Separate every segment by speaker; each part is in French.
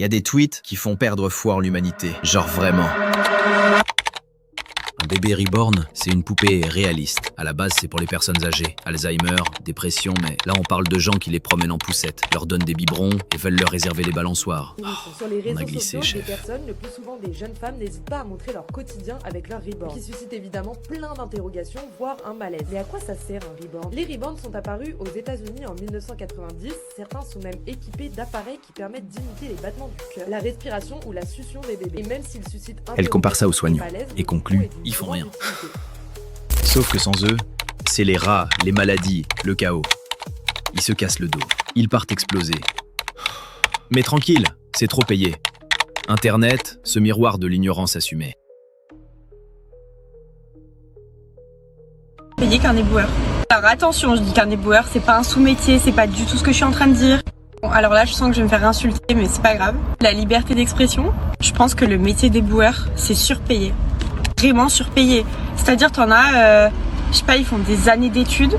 Speaker 1: Il y a des tweets qui font perdre foi en l'humanité. Genre vraiment. Un bébé reborn, c'est une poupée réaliste. À la base, c'est pour les personnes âgées. Alzheimer, dépression, mais là, on parle de gens qui les promènent en poussette, leur donnent des biberons et veulent leur réserver les balançoires.
Speaker 2: Sur les
Speaker 1: on a
Speaker 2: réseaux
Speaker 1: glissé,
Speaker 2: sociaux,
Speaker 1: chef.
Speaker 2: des personnes, le plus souvent des jeunes femmes, n'hésitent pas à montrer leur quotidien avec leur reborn, qui suscite évidemment plein d'interrogations, voire un malaise. Mais à quoi ça sert un reborn? Les reborns sont apparus aux États-Unis en 1990. Certains sont même équipés d'appareils qui permettent d'imiter les battements du cœur, la respiration ou la succion des bébés. Et même s'ils suscitent
Speaker 1: Elle compare ça aux soignants
Speaker 2: malaise,
Speaker 1: et conclut, ils font rien. Sauf que sans eux, c'est les rats, les maladies, le chaos. Ils se cassent le dos. Ils partent exploser. Mais tranquille, c'est trop payé. Internet, ce miroir de l'ignorance assumée.
Speaker 3: Payé qu'un éboueur. Alors attention, je dis qu'un éboueur, c'est pas un sous-métier, c'est pas du tout ce que je suis en train de dire. Bon, alors là, je sens que je vais me faire insulter, mais c'est pas grave. La liberté d'expression, je pense que le métier d'éboueur, c'est surpayé. Vraiment surpayé. C'est-à-dire, t'en as, je sais pas, ils font des années d'études,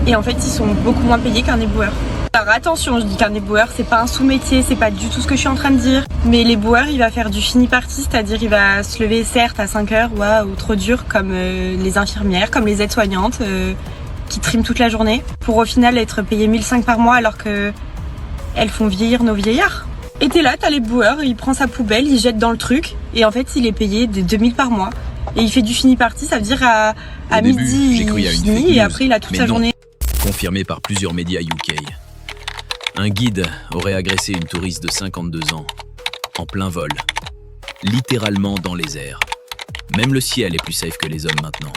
Speaker 3: et en fait, ils sont beaucoup moins payés qu'un éboueur. Alors attention, je dis qu'un éboueur, c'est pas un sous-métier, c'est pas du tout ce que je suis en train de dire. Mais l'éboueur, il va faire du fini-parti, c'est-à-dire il va se lever certes à 5 heures, ou trop dur, comme les infirmières, comme les aides-soignantes, qui triment toute la journée, pour au final être payé 1 500 par mois alors que elles font vieillir nos vieillards. Et t'es là, t'as l'éboueur, il prend sa poubelle, il jette dans le truc, et en fait il est payé des 2 000 par mois. Et il fait du fini-parti, ça veut dire à
Speaker 1: début,
Speaker 3: midi,
Speaker 1: j'ai cru
Speaker 3: il
Speaker 1: à une
Speaker 3: finit,
Speaker 1: fake
Speaker 3: et
Speaker 1: news,
Speaker 3: après il a toute
Speaker 1: mais
Speaker 3: sa
Speaker 1: non.
Speaker 3: journée.
Speaker 1: Confirmé par plusieurs médias UK. Un guide aurait agressé une touriste de 52 ans, en plein vol, littéralement dans les airs. Même le ciel est plus safe que les hommes maintenant.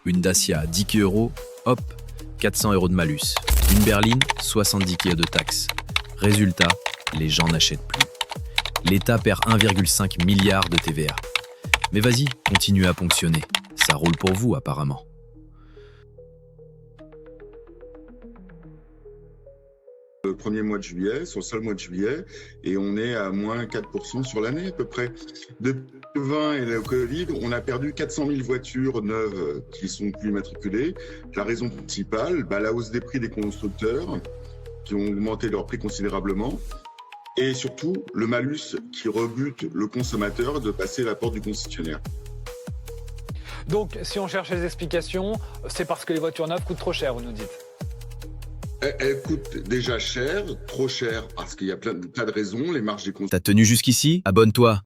Speaker 1: Une Dacia, 10 €, hop, 400 € de malus. Une berline, 70 kg de taxes. Résultat, les gens n'achètent plus. L'État perd 1,5 milliard de TVA. Mais vas-y, continue à ponctionner. Ça roule pour vous apparemment.
Speaker 4: Le premier mois de juillet, sur le seul mois de juillet, et on est à moins 4% sur l'année à peu près. Depuis le 20 et le Covid, on a perdu 400 000 voitures neuves qui sont plus immatriculées. La raison principale, la hausse des prix des constructeurs, qui ont augmenté leur prix considérablement, et surtout le malus qui rebute le consommateur de passer la porte du concessionnaire.
Speaker 5: Donc, si on cherche les explications, c'est parce que les voitures neuves coûtent trop cher, vous nous dites?
Speaker 4: Elles coûtent déjà cher, trop cher, parce qu'il y a plein de raisons, les marges des
Speaker 1: T'as tenu jusqu'ici? Abonne-toi.